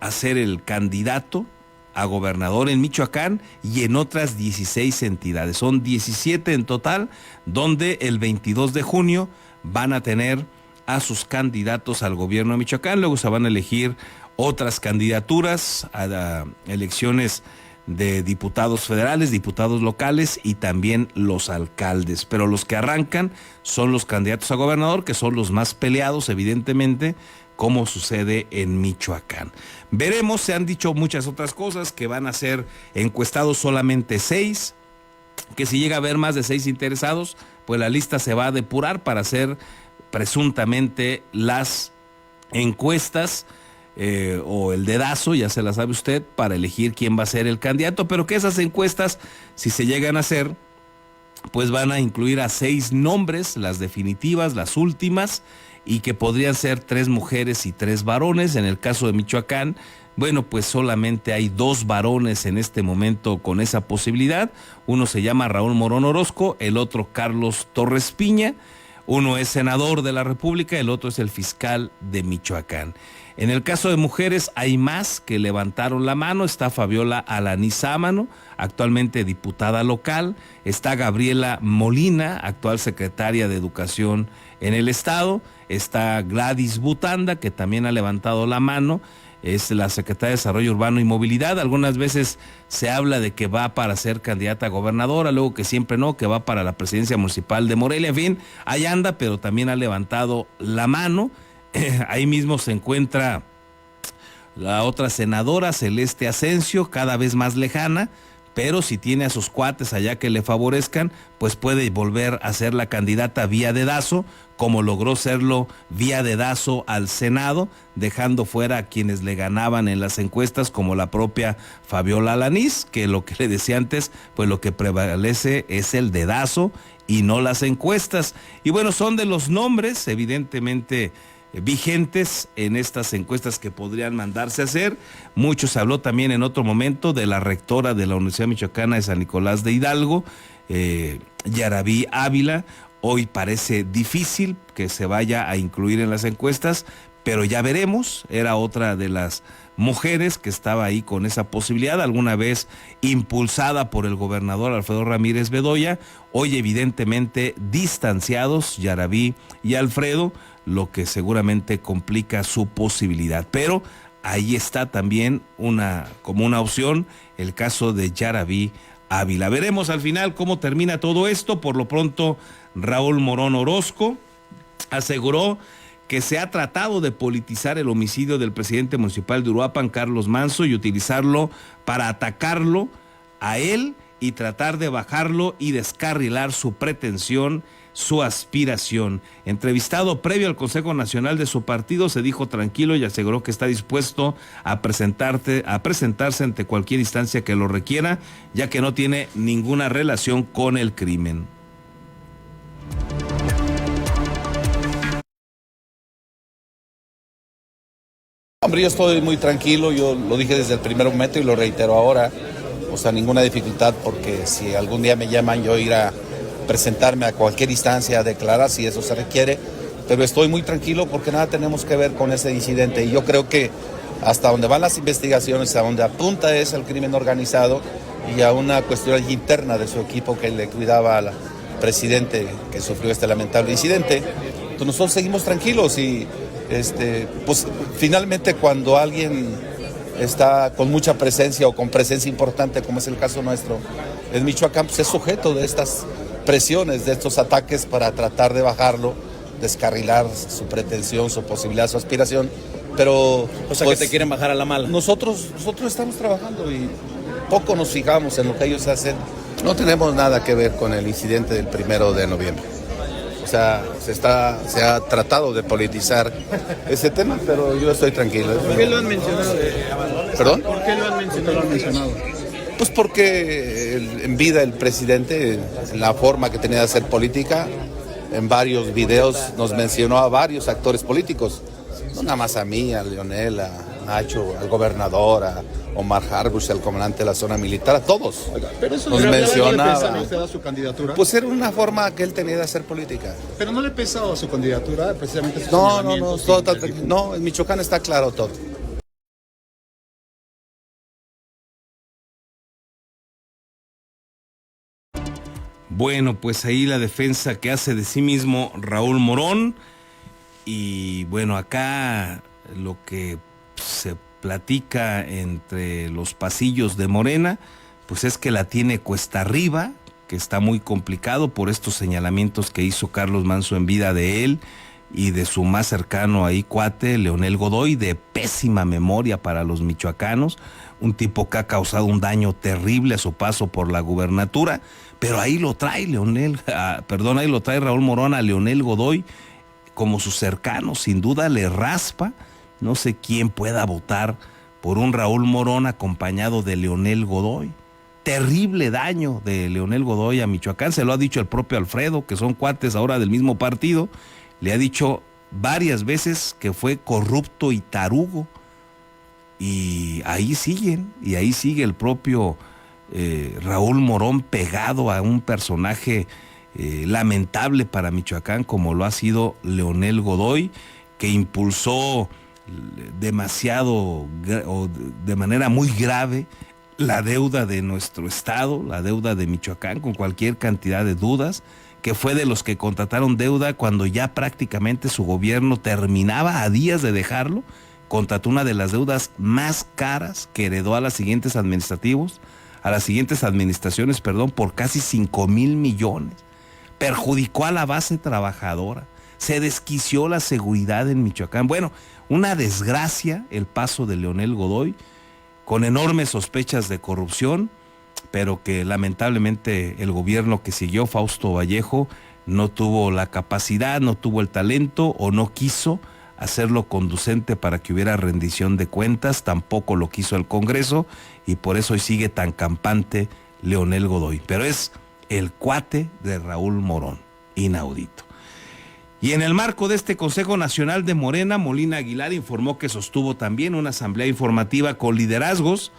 a ser el candidato a gobernador en Michoacán y en otras 16 entidades. Son 17 en total, donde el 22 de junio van a tener a sus candidatos al gobierno de Michoacán. Luego se van a elegir otras candidaturas a elecciones de diputados federales, diputados locales y también los alcaldes. Pero los que arrancan son los candidatos a gobernador, que son los más peleados, evidentemente, como sucede en Michoacán. Veremos, se han dicho muchas otras cosas, que van a ser encuestados solamente 6, que si llega a haber más de 6 interesados, pues la lista se va a depurar para hacer presuntamente las encuestas o el dedazo, ya se la sabe usted, para elegir quién va a ser el candidato, pero que esas encuestas, si se llegan a hacer, pues van a incluir a 6 nombres, las definitivas, las últimas, y que podrían ser 3 mujeres y 3 varones. En el caso de Michoacán, bueno, pues solamente hay 2 varones en este momento con esa posibilidad. Uno se llama Raúl Morón Orozco, el otro Carlos Torres Piña. Uno es senador de la República, el otro es el fiscal de Michoacán. En el caso de mujeres hay más que levantaron la mano. Está Fabiola Alanís Sámano, actualmente diputada local. Está Gabriela Molina, actual secretaria de Educación en el Estado. Está Gladys Butanda, que también ha levantado la mano. Es la secretaria de Desarrollo Urbano y Movilidad. Algunas veces se habla de que va para ser candidata a gobernadora, luego que siempre no, que va para la presidencia municipal de Morelia. En fin, ahí anda, pero también ha levantado la mano. Ahí mismo se encuentra la otra senadora, Celeste Asensio, cada vez más lejana, pero si tiene a sus cuates allá que le favorezcan, pues puede volver a ser la candidata vía dedazo, como logró serlo vía dedazo al Senado, dejando fuera a quienes le ganaban en las encuestas, como la propia Fabiola Alanís, que lo que le decía antes, pues lo que prevalece es el dedazo y no las encuestas. Y bueno, son de los nombres, evidentemente, vigentes en estas encuestas que podrían mandarse a hacer. Mucho se habló también en otro momento de la rectora de la Universidad Michoacana de San Nicolás de Hidalgo, Yarabí Ávila. Hoy parece difícil que se vaya a incluir en las encuestas, pero ya veremos. Era otra de las mujeres que estaba ahí con esa posibilidad, alguna vez impulsada por el gobernador Alfredo Ramírez Bedoya. Hoy evidentemente distanciados Yarabí y Alfredo, lo que seguramente complica su posibilidad. Pero ahí está también como una opción el caso de Yarabí Ávila. Veremos al final cómo termina todo esto. Por lo pronto, Raúl Morón Orozco aseguró que se ha tratado de politizar el homicidio del presidente municipal de Uruapan, Carlos Manzo, y utilizarlo para atacarlo a él y tratar de bajarlo y descarrilar su pretensión, su aspiración. Entrevistado previo al Consejo Nacional de su partido, se dijo tranquilo y aseguró que está dispuesto a presentarse ante cualquier instancia que lo requiera, ya que no tiene ninguna relación con el crimen. Hombre, yo estoy muy tranquilo, yo lo dije desde el primer momento y lo reitero ahora. O sea, ninguna dificultad, porque si algún día me llaman, yo ir a presentarme a cualquier instancia a declarar si eso se requiere, pero estoy muy tranquilo porque nada tenemos que ver con ese incidente, y yo creo que hasta donde van las investigaciones, a donde apunta es al crimen organizado y a una cuestión interna de su equipo que le cuidaba al presidente que sufrió este lamentable incidente. Entonces nosotros seguimos tranquilos y pues finalmente cuando alguien está con mucha presencia o con presencia importante, como es el caso nuestro en Michoacán, pues es sujeto de estas presiones, de estos ataques para tratar de bajarlo, descarrilar su pretensión, su posibilidad, su aspiración, pero... O sea, pues, que te quieren bajar a la mala. Nosotros estamos trabajando y poco nos fijamos en lo que ellos hacen. No tenemos nada que ver con el incidente del 1 de noviembre. O sea, se ha tratado de politizar ese tema, pero yo estoy tranquilo. ¿Por qué lo han mencionado? ¿Perdón? ¿Por qué lo han mencionado? Pues porque en vida el presidente, en la forma que tenía de hacer política, en varios videos nos mencionó a varios actores políticos. No nada más a mí, a Leonel, a Nacho, al gobernador, a Omar Harbush, al comandante de la zona militar, a todos. Pero eso nos ¿no mencionaba. ¿No le pesa a su candidatura? Pues era una forma que él tenía de hacer política. Pero no le pesa a su candidatura, precisamente sus No, señalamientos. No, en Michoacán está claro todo. Bueno, pues ahí la defensa que hace de sí mismo Raúl Morón. Y bueno, acá lo que se platica entre los pasillos de Morena, pues es que la tiene cuesta arriba, que está muy complicado por estos señalamientos que hizo Carlos Manso en vida de él y de su más cercano ahí cuate, Leonel Godoy, de pésima memoria para los michoacanos, un tipo que ha causado un daño terrible a su paso por la gubernatura, pero ahí lo trae ahí lo trae Raúl Morón a Leonel Godoy como su cercano, sin duda le raspa. No sé quién pueda votar por un Raúl Morón acompañado de Leonel Godoy. Terrible daño de Leonel Godoy a Michoacán, se lo ha dicho el propio Alfredo, que son cuates ahora del mismo partido, le ha dicho varias veces que fue corrupto y tarugo, y ahí sigue el propio Raúl Morón pegado a un personaje lamentable para Michoacán como lo ha sido Leonel Godoy, que impulsó demasiado o de manera muy grave la deuda de nuestro estado, la deuda de Michoacán, con cualquier cantidad de dudas, que fue de los que contrataron deuda cuando ya prácticamente su gobierno terminaba a días de dejarlo. Contrató una de las deudas más caras que heredó a las siguientes administraciones, por casi 5,000 millones. Perjudicó a la base trabajadora, se desquició la seguridad en Michoacán. Bueno, una desgracia el paso de Leonel Godoy, con enormes sospechas de corrupción, pero que lamentablemente el gobierno que siguió, Fausto Vallejo, no tuvo la capacidad, no tuvo el talento o no quiso hacerlo conducente para que hubiera rendición de cuentas, tampoco lo quiso el Congreso, y por eso hoy sigue tan campante Leonel Godoy. Pero es el cuate de Raúl Morón, inaudito. Y en el marco de este Consejo Nacional de Morena, Molina Aguilar informó que sostuvo también una asamblea informativa con liderazgos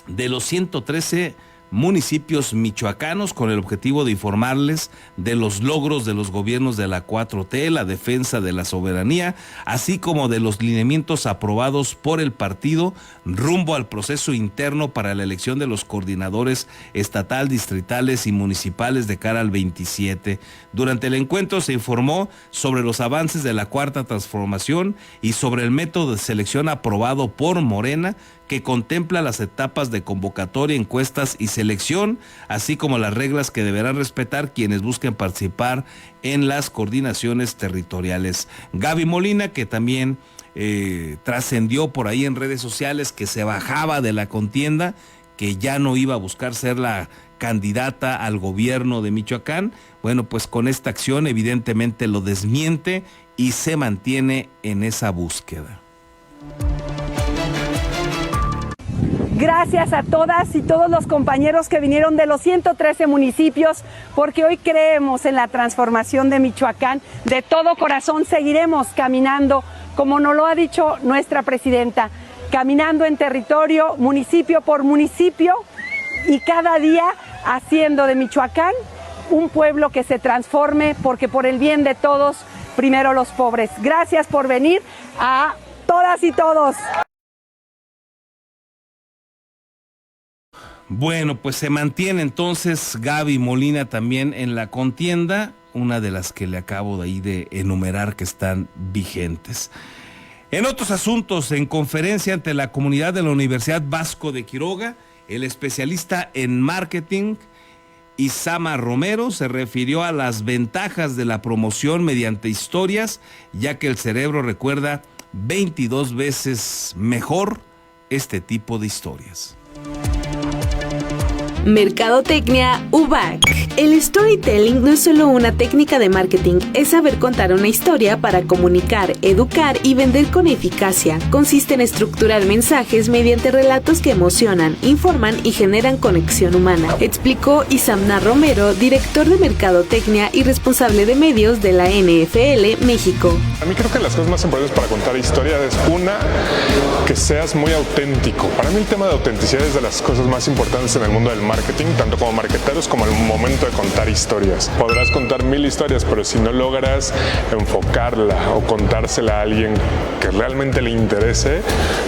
de los 113 municipios michoacanos con el objetivo de informarles de los logros de los gobiernos de la 4T, la defensa de la soberanía, así como de los lineamientos aprobados por el partido rumbo al proceso interno para la elección de los coordinadores estatal, distritales y municipales de cara al 27. Durante el encuentro se informó sobre los avances de la Cuarta Transformación y sobre el método de selección aprobado por Morena, que contempla las etapas de convocatoria, encuestas y selección, así como las reglas que deberán respetar quienes busquen participar en las coordinaciones territoriales. Gaby Molina, que también trascendió por ahí en redes sociales que se bajaba de la contienda, que ya no iba a buscar ser la candidata al gobierno de Michoacán, bueno, pues con esta acción evidentemente lo desmiente y se mantiene en esa búsqueda. Gracias a todas y todos los compañeros que vinieron de los 113 municipios, porque hoy creemos en la transformación de Michoacán. De todo corazón seguiremos caminando, como nos lo ha dicho nuestra presidenta, caminando en territorio, municipio por municipio, y cada día haciendo de Michoacán un pueblo que se transforme, porque por el bien de todos, primero los pobres. Gracias por venir a todas y todos. Bueno, pues se mantiene entonces Gaby Molina también en la contienda, una de las que le acabo de ahí de enumerar que están vigentes. En otros asuntos, en conferencia ante la comunidad de la Universidad Vasco de Quiroga, el especialista en marketing Isama Romero se refirió a las ventajas de la promoción mediante historias, ya que el cerebro recuerda 22 veces mejor este tipo de historias. Mercadotecnia UBAC. El storytelling no es solo una técnica de marketing, es saber contar una historia para comunicar, educar y vender con eficacia. Consiste en estructurar mensajes mediante relatos que emocionan, informan y generan conexión humana, explicó Isamna Romero, director de Mercadotecnia y responsable de medios de la NFL México. A mí creo que las cosas más importantes para contar historias es una, que seas muy auténtico. Para mí el tema de autenticidad es de las cosas más importantes en el mundo del marketing, tanto como marketeros como en el momento de contar historias. Podrás contar 1000 historias, pero si no logras enfocarla o contársela a alguien que realmente le interese,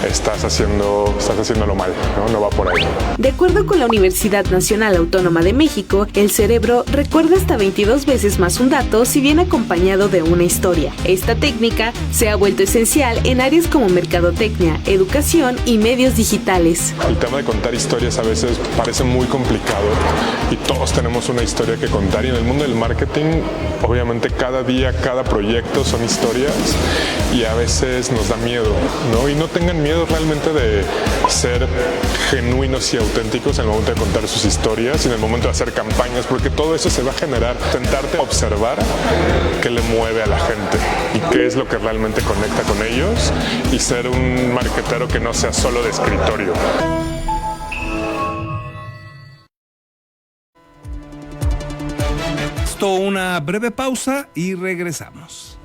estás haciéndolo mal, ¿no? No va por ahí. De acuerdo con la Universidad Nacional Autónoma de México, el cerebro recuerda hasta 22 veces más un dato si viene acompañado de una historia. Esta técnica se ha vuelto esencial en áreas como mercadotecnia, educación y medios digitales. El tema de contar historias a veces parece muy complicado y todos tenemos una historia que contar, y en el mundo del marketing obviamente cada día, cada proyecto son historias y a veces nos da miedo, ¿no? Y no tengan miedo realmente de ser genuinos y auténticos en el momento de contar sus historias y en el momento de hacer campañas, porque todo eso se va a generar. Sentarte a observar qué le mueve a la gente y qué es lo que realmente conecta con ellos, y ser un marketero que no sea solo de escritorio. Una breve pausa y regresamos.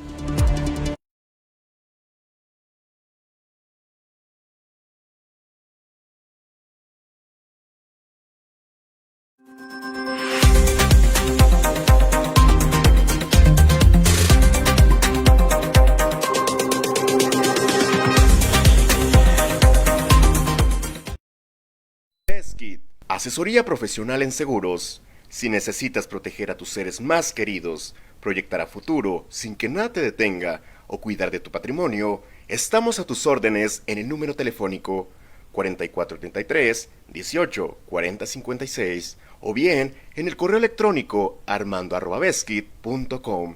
Beskid, asesoría profesional en seguros. Si necesitas proteger a tus seres más queridos, proyectar a futuro sin que nada te detenga o cuidar de tu patrimonio, estamos a tus órdenes en el número telefónico 4433-184056 o bien en el correo electrónico armando@beskid.com.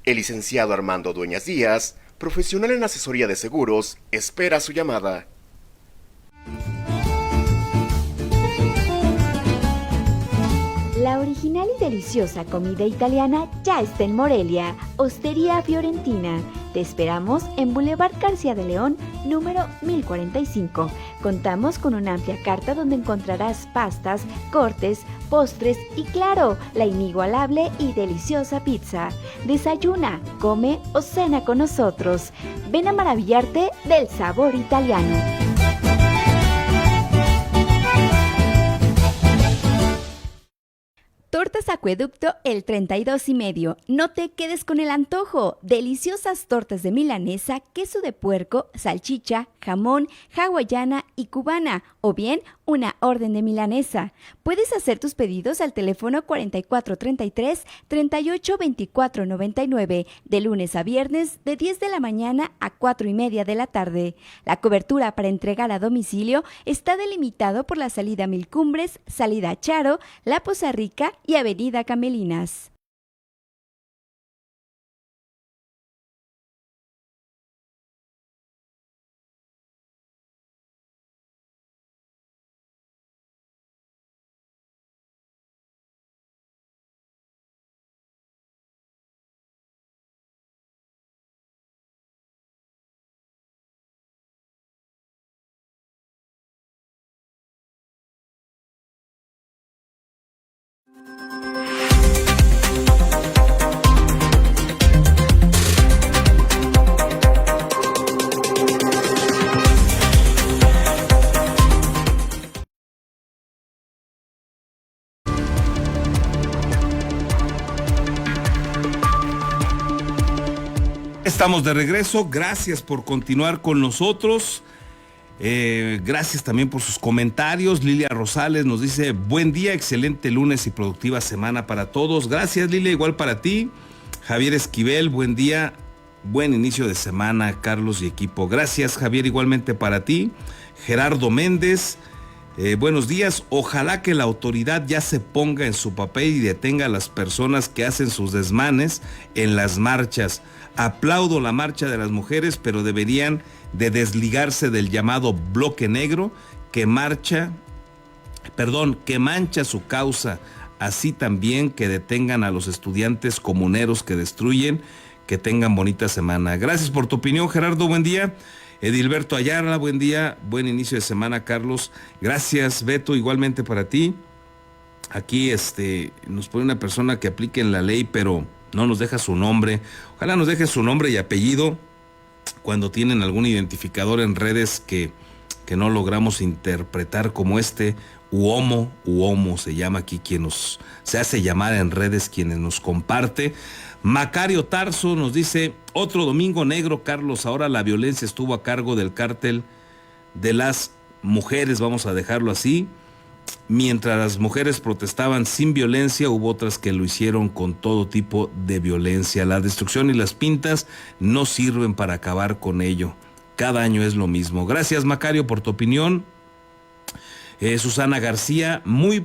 El licenciado Armando Dueñas Díaz, profesional en asesoría de seguros, espera su llamada. La original y deliciosa comida italiana ya está en Morelia, Ostería Fiorentina. Te esperamos en Boulevard García de León, número 1045. Contamos con una amplia carta donde encontrarás pastas, cortes, postres y, claro, la inigualable y deliciosa pizza. Desayuna, come o cena con nosotros. Ven a maravillarte del sabor italiano. Tortas Acueducto el 32 y medio. No te quedes con el antojo. Deliciosas tortas de milanesa, queso de puerco, salchicha, jamón, hawaiana y cubana, o bien una orden de milanesa. Puedes hacer tus pedidos al teléfono 4433-382499, de lunes a viernes de 10 de la mañana a 4:30 de la tarde. La cobertura para entregar a domicilio está delimitado por la salida Mil Cumbres, salida Charo, La Poza Rica y Avenida Camelinas. Estamos de regreso, gracias por continuar con nosotros, gracias también por sus comentarios. Lilia Rosales nos dice: buen día, excelente lunes y productiva semana para todos. Gracias, Lilia, igual para ti. Javier Esquivel, buen día, buen inicio de semana, Carlos y equipo. Gracias, Javier, igualmente para ti. Gerardo Méndez, Buenos días, ojalá que la autoridad ya se ponga en su papel y detenga a las personas que hacen sus desmanes en las marchas. Aplaudo la marcha de las mujeres, pero deberían de desligarse del llamado bloque negro que mancha su causa. Así también que detengan a los estudiantes comuneros que destruyen. Que tengan bonita semana. Gracias por tu opinión, Gerardo, buen día. Edilberto Ayala, buen día, buen inicio de semana, Carlos. Gracias, Beto, igualmente para ti. Aquí nos pone una persona que aplique en la ley, pero no nos deja su nombre. Ojalá nos deje su nombre y apellido cuando tienen algún identificador en redes que no logramos interpretar, como Uomo se llama aquí quien se hace llamar en redes, quienes nos comparte. Macario Tarso nos dice: otro domingo negro, Carlos, ahora la violencia estuvo a cargo del cártel de las mujeres, vamos a dejarlo así. Mientras las mujeres protestaban sin violencia, hubo otras que lo hicieron con todo tipo de violencia. La destrucción y las pintas no sirven para acabar con ello. Cada año es lo mismo. Gracias, Macario, por tu opinión. Susana García: muy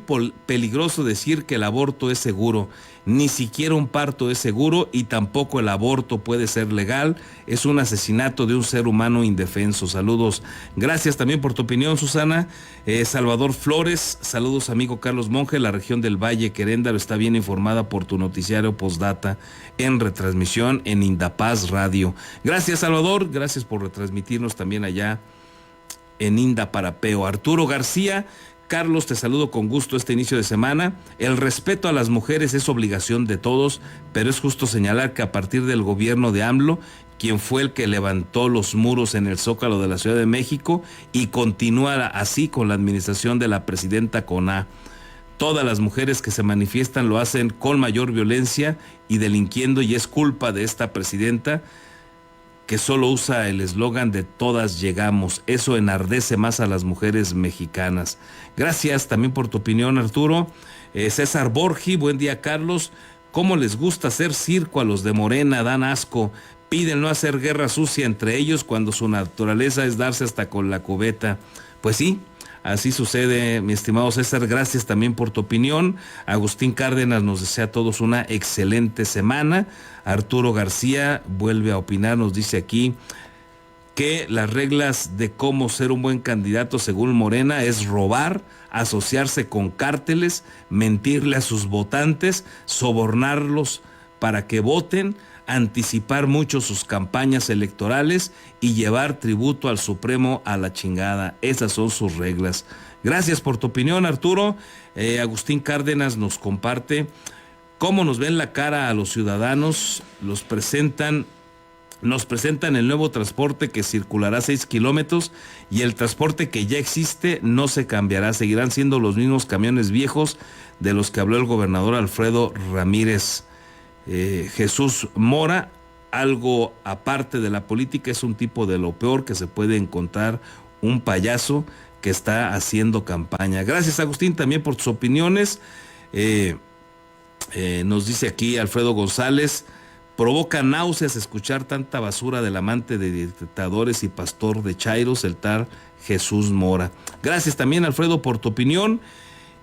peligroso decir que el aborto es seguro. Ni siquiera un parto es seguro y tampoco el aborto puede ser legal. Es un asesinato de un ser humano indefenso. Saludos. Gracias también por tu opinión, Susana. Salvador Flores: saludos, amigo Carlos Monge. La región del Valle Queréndaro está bien informada por tu noticiario postdata en retransmisión en Indapaz Radio. Gracias, Salvador. Gracias por retransmitirnos también allá en Indaparapeo. Arturo García: Carlos, te saludo con gusto este inicio de semana. El respeto a las mujeres es obligación de todos, pero es justo señalar que a partir del gobierno de AMLO, quien fue el que levantó los muros en el Zócalo de la Ciudad de México, y continúa así con la administración de la presidenta Coná. Todas las mujeres que se manifiestan lo hacen con mayor violencia y delinquiendo, y es culpa de esta presidenta que solo usa el eslogan de todas llegamos. Eso enardece más a las mujeres mexicanas. Gracias también por tu opinión, Arturo. César Borgi: buen día, Carlos. ¿Cómo les gusta hacer circo a los de Morena? Dan asco. Piden no hacer guerra sucia entre ellos cuando su naturaleza es darse hasta con la cubeta. Pues sí, así sucede, mi estimado César. Gracias también por tu opinión. Agustín Cárdenas nos desea a todos una excelente semana. Arturo García vuelve a opinar, nos dice aquí que las reglas de cómo ser un buen candidato según Morena es robar, asociarse con cárteles, mentirle a sus votantes, sobornarlos para que voten, anticipar mucho sus campañas electorales y llevar tributo al Supremo a la chingada. Esas son sus reglas. Gracias por tu opinión, Arturo. Agustín Cárdenas nos comparte cómo nos ven la cara a los ciudadanos. Nos presentan el nuevo transporte que circulará 6 kilómetros y el transporte que ya existe no se cambiará. Seguirán siendo los mismos camiones viejos de los que habló el gobernador Alfredo Ramírez. Jesús Mora: algo aparte de la política, es un tipo de lo peor que se puede encontrar, un payaso que está haciendo campaña. Gracias, Agustín, también por tus opiniones. Nos dice aquí Alfredo González: provoca náuseas escuchar tanta basura del amante de dictadores y pastor de chairos, el tal Jesús Mora. Gracias también, Alfredo, por tu opinión.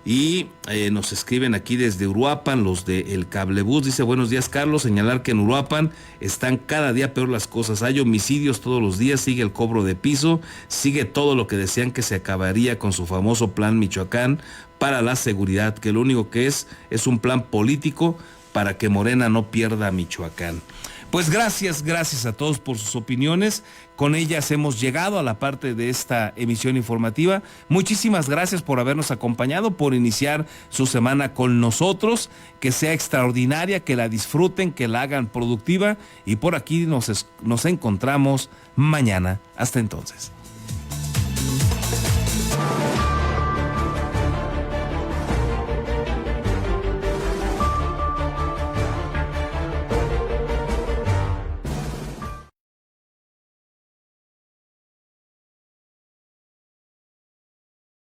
Y nos escriben aquí desde Uruapan, los de El Cablebús. Dice: buenos días, Carlos. Señalar que en Uruapan están cada día peor las cosas. Hay homicidios todos los días, sigue el cobro de piso, sigue todo lo que decían que se acabaría con su famoso plan Michoacán para la seguridad, que lo único que es un plan político para que Morena no pierda a Michoacán. Pues gracias a todos por sus opiniones. Con ellas hemos llegado a la parte de esta emisión informativa. Muchísimas gracias por habernos acompañado, por iniciar su semana con nosotros. Que sea extraordinaria, que la disfruten, que la hagan productiva. Y por aquí nos encontramos mañana. Hasta entonces.